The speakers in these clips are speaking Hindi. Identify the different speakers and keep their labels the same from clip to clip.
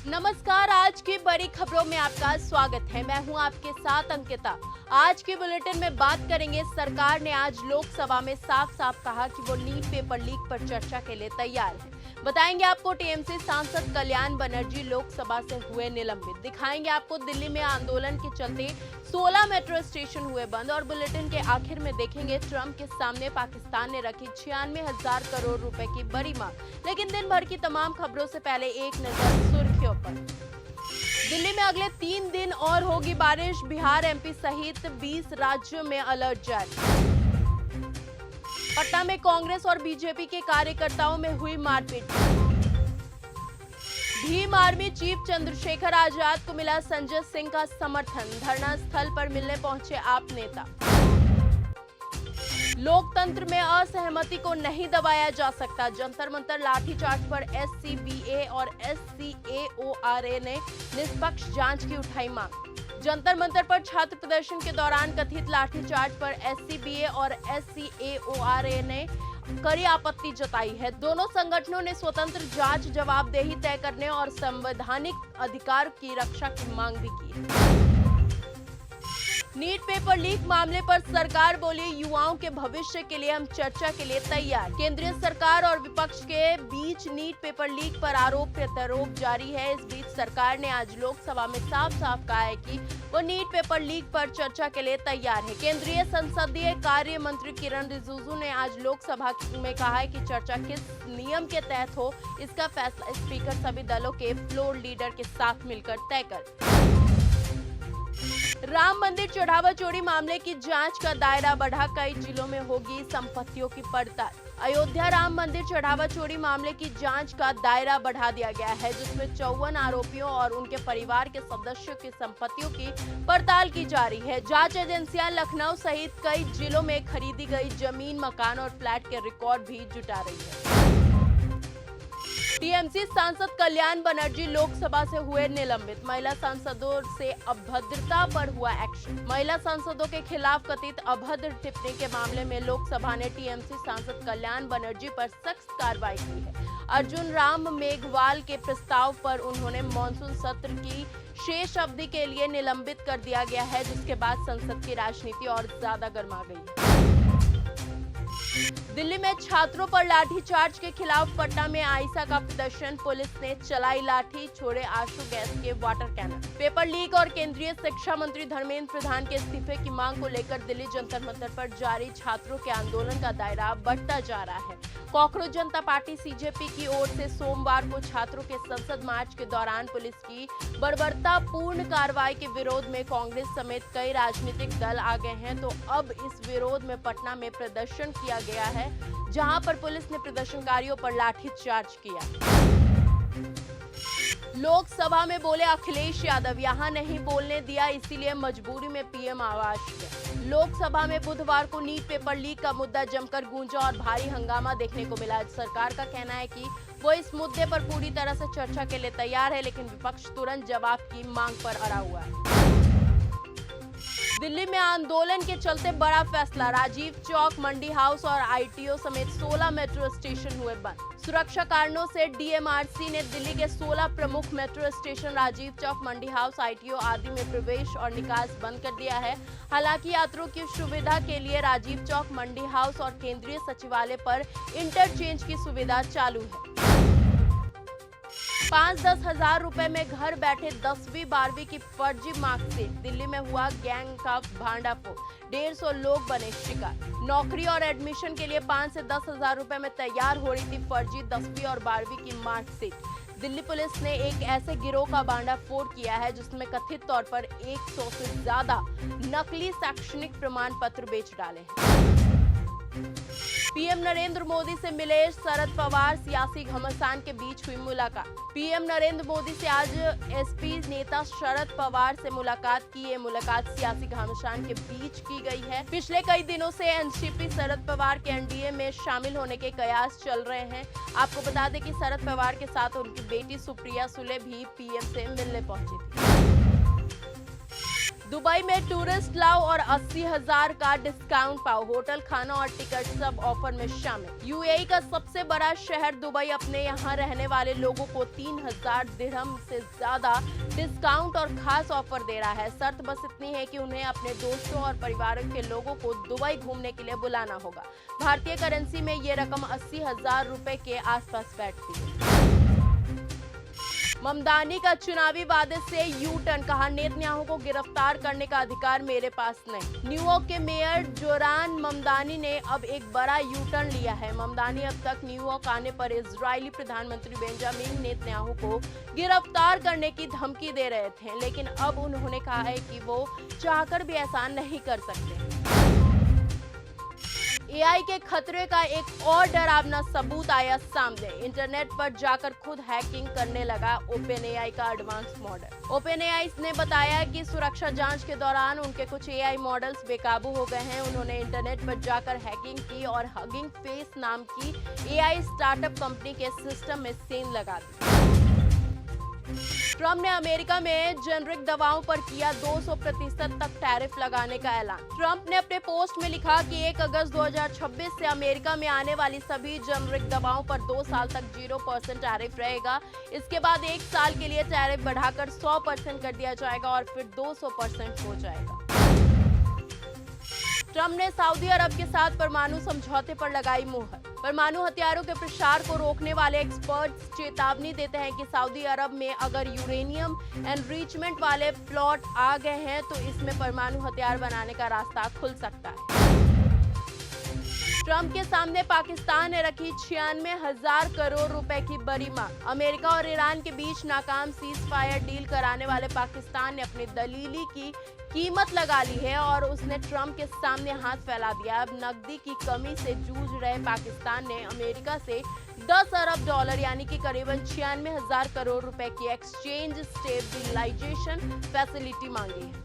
Speaker 1: नमस्कार। आज की बड़ी खबरों में आपका स्वागत है। मैं हूं आपके साथ अंकिता। आज के बुलेटिन में बात करेंगे, सरकार ने आज लोकसभा में साफ साफ कहा कि वो नीट पेपर लीक पर चर्चा के लिए तैयार है। बताएंगे आपको टीएमसी सांसद कल्याण बनर्जी लोकसभा से हुए निलंबित। दिखाएंगे आपको दिल्ली में आंदोलन के चलते 16 मेट्रो स्टेशन हुए बंद। और बुलेटिन के आखिर में देखेंगे, ट्रंप के सामने पाकिस्तान ने रखी 96,000 करोड़ रुपए की बड़ी मांग। लेकिन दिन भर की तमाम खबरों से पहले एक नजर सुर्खियों पर। दिल्ली में अगले 3 दिन और होगी बारिश। बिहार, एमपी सहित 20 राज्यों में अलर्ट जारी। पटना में कांग्रेस और बीजेपी के कार्यकर्ताओं में हुई मारपीट। भीम आर्मी चीफ चंद्रशेखर आजाद को मिला संजय सिंह का समर्थन। धरना स्थल पर मिलने पहुंचे आप नेता। लोकतंत्र में असहमति को नहीं दबाया जा सकता। जंतर मंतर लाठीचार्ज पर एससीबीए और एससीएओआरए ने निष्पक्ष जांच की उठाई मांग। जंतर मंतर पर छात्र प्रदर्शन के दौरान कथित लाठीचार्ज पर एससीबीए और एससीएओआरए ने कड़ी आपत्ति जताई है। दोनों संगठनों ने स्वतंत्र जांच, जवाबदेही तय करने और संवैधानिक अधिकार की रक्षा की मांग भी की। नीट पेपर लीक मामले पर सरकार बोली, युवाओं के भविष्य के लिए हम चर्चा के लिए तैयार। केंद्रीय सरकार और विपक्ष के बीच नीट पेपर लीक पर आरोप प्रत्यारोप जारी है। इस बीच सरकार ने आज लोकसभा में साफ साफ कहा है कि वो नीट पेपर लीक पर चर्चा के लिए तैयार है। केंद्रीय संसदीय कार्य मंत्री किरण रिजिजू ने आज लोकसभा में कहा है कि चर्चा किस नियम के तहत हो, इसका फैसला स्पीकर सभी दलों के फ्लोर लीडर के साथ मिलकर तय कर। राम मंदिर चढ़ावा चोरी मामले की जांच का दायरा बढ़ा, कई जिलों में होगी संपत्तियों की पड़ताल। अयोध्या राम मंदिर चढ़ावा चोरी मामले की जांच का दायरा बढ़ा दिया गया है, जिसमें 54 आरोपियों और उनके परिवार के सदस्यों की संपत्तियों की पड़ताल की जा रही है। जांच एजेंसियां लखनऊ सहित कई जिलों में खरीदी गई जमीन, मकान और फ्लैट के रिकॉर्ड भी जुटा रही है। टीएमसी सांसद कल्याण बनर्जी लोकसभा से हुए निलंबित। महिला सांसदों से अभद्रता पर हुआ एक्शन। महिला सांसदों के खिलाफ कथित अभद्र टिप्पणी के मामले में लोकसभा ने टीएमसी सांसद कल्याण बनर्जी पर सख्त कार्रवाई की है। अर्जुन राम मेघवाल के प्रस्ताव पर उन्होंने मॉनसून सत्र की शेष अवधि के लिए निलंबित कर दिया गया है, जिसके बाद संसद की राजनीति और ज्यादा गर्मा गई। दिल्ली में छात्रों पर लाठीचार्ज के खिलाफ पटना में आईसा का प्रदर्शन। पुलिस ने चलाई लाठी, छोड़े आंसू गैस के वाटर कैनन। पेपर लीक और केंद्रीय शिक्षा मंत्री धर्मेंद्र प्रधान के इस्तीफे की मांग को लेकर दिल्ली जंतर मंतर पर जारी छात्रों के आंदोलन का दायरा बढ़ता जा रहा है। कॉकरोच जनता पार्टी सीजेपी की ओर से सोमवार को छात्रों के संसद मार्च के दौरान पुलिस की बर्बरतापूर्ण कार्रवाई के विरोध में कांग्रेस समेत कई राजनीतिक दल आ गए हैं। तो अब इस विरोध में पटना में प्रदर्शन किया गया है, जहां पर पुलिस ने प्रदर्शनकारियों पर लाठीचार्ज किया। लोकसभा में बोले अखिलेश यादव, यहां नहीं बोलने दिया, इसीलिए मजबूरी में पीएम आवास गए। लोकसभा में बुधवार को नीट पेपर लीक का मुद्दा जमकर गूंजा और भारी हंगामा देखने को मिला। सरकार का कहना है कि वो इस मुद्दे पर पूरी तरह से चर्चा के लिए तैयार है, लेकिन विपक्ष तुरंत जवाब की मांग पर अड़ा हुआ है। दिल्ली में आंदोलन के चलते बड़ा फैसला। राजीव चौक, मंडी हाउस और आईटीओ समेत 16 मेट्रो स्टेशन हुए बंद। सुरक्षा कारणों से डीएमआरसी ने दिल्ली के 16 प्रमुख मेट्रो स्टेशन राजीव चौक, मंडी हाउस, आईटीओ आदि में प्रवेश और निकास बंद कर दिया है। हालांकि यात्रियों की सुविधा के लिए राजीव चौक, मंडी हाउस और केंद्रीय सचिवालय पर इंटरचेंज की सुविधा चालू है। 5-10 हजार रुपए में घर बैठे 10वीं 12वीं की फर्जी मार्कशीट। दिल्ली में हुआ गैंग का भांडाफोड़, 150 लोग बने शिकार। नौकरी और एडमिशन के लिए 5 से 10 हजार रुपए में तैयार हो रही थी फर्जी 10वीं और 12वीं की मार्कशीट। दिल्ली पुलिस ने एक ऐसे गिरोह का भांडाफोड़ किया है, जिसमें कथित तौर पर 100 से ज्यादा नकली शैक्षणिक प्रमाण पत्र बेच डाले हैं। पीएम नरेंद्र मोदी से मिले शरद पवार, सियासी घमासान के बीच हुई मुलाकात। पीएम नरेंद्र मोदी से आज एसपी नेता शरद पवार से मुलाकात की। ये मुलाकात सियासी घमासान के बीच की गई है। पिछले कई दिनों से एनसीपी शरद पवार के एनडीए में शामिल होने के कयास चल रहे हैं। आपको बता दें कि शरद पवार के साथ उनकी बेटी सुप्रिया सुले भी पीएम से मिलने पहुंची थी। दुबई में टूरिस्ट लाओ और 80,000 का डिस्काउंट पाओ। होटल, खाना और टिकट सब ऑफर में शामिल। यूएई का सबसे बड़ा शहर दुबई अपने यहाँ रहने वाले लोगों को 3,000 दिरहम से ज्यादा डिस्काउंट और खास ऑफर दे रहा है। शर्त बस इतनी है कि उन्हें अपने दोस्तों और परिवार के लोगों को दुबई घूमने के लिए बुलाना होगा। भारतीय करेंसी में ये रकम 80,000 रुपए के आसपास बैठती है। ममदानी का चुनावी वादे से यू टर्न, कहा नेतन्याहू को गिरफ्तार करने का अधिकार मेरे पास नहीं। न्यूयॉर्क के मेयर जोरान ममदानी ने अब एक बड़ा यू टर्न लिया है। ममदानी अब तक न्यूयॉर्क आने पर इजरायली प्रधानमंत्री बेंजामिन नेतन्याहू को गिरफ्तार करने की धमकी दे रहे थे, लेकिन अब उन्होंने कहा है कि वो चाहकर भी ऐसा नहीं कर सकते। एआई के खतरे का एक और डरावना सबूत आया सामने। इंटरनेट पर जाकर खुद हैकिंग करने लगा ओपनएआई का एडवांस मॉडल। ओपनएआई ने बताया कि सुरक्षा जांच के दौरान उनके कुछ एआई मॉडल्स बेकाबू हो गए हैं। उन्होंने इंटरनेट पर जाकर हैकिंग की और हगिंग फेस नाम की एआई स्टार्टअप कंपनी के सिस्टम में सेंध लगा दी। ट्रंप ने अमेरिका में जेनरिक दवाओं पर किया 200% तक टैरिफ लगाने का ऐलान। ट्रंप ने अपने पोस्ट में लिखा कि 1 अगस्त 2026 से अमेरिका में आने वाली सभी जेनरिक दवाओं पर 2 साल तक 0% टैरिफ रहेगा। इसके बाद 1 साल के लिए टैरिफ बढ़ाकर 100% कर दिया जाएगा और फिर 200% हो जाएगा। ट्रंप ने सऊदी अरब के साथ परमाणु समझौते पर लगाई मुहर। परमाणु हथियारों के प्रसार को रोकने वाले एक्सपर्ट्स चेतावनी देते हैं कि सऊदी अरब में अगर यूरेनियम एनरिचमेंट वाले प्लॉट आ गए हैं तो इसमें परमाणु हथियार बनाने का रास्ता खुल सकता है। ट्रंप के सामने पाकिस्तान ने रखी 96,000 करोड़ रुपए की बड़ी मांग। अमेरिका और ईरान के बीच नाकाम सीज फायर डील कराने वाले पाकिस्तान ने अपनी दलीली की कीमत लगा ली है और उसने ट्रंप के सामने हाथ फैला दिया। अब नकदी की कमी से जूझ रहे पाकिस्तान ने अमेरिका से 10 अरब डॉलर यानी कि करीबन 96,000 करोड़ रुपए की एक्सचेंज स्टेबलाइजेशन फैसिलिटी मांगी है।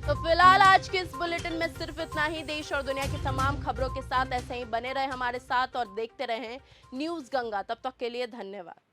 Speaker 1: तो फिलहाल आज के इस बुलेटिन में सिर्फ इतना ही। देश और दुनिया की तमाम खबरों के साथ ऐसे ही बने रहे हमारे साथ और देखते रहें न्यूज़ गंगा। तब तक के लिए धन्यवाद।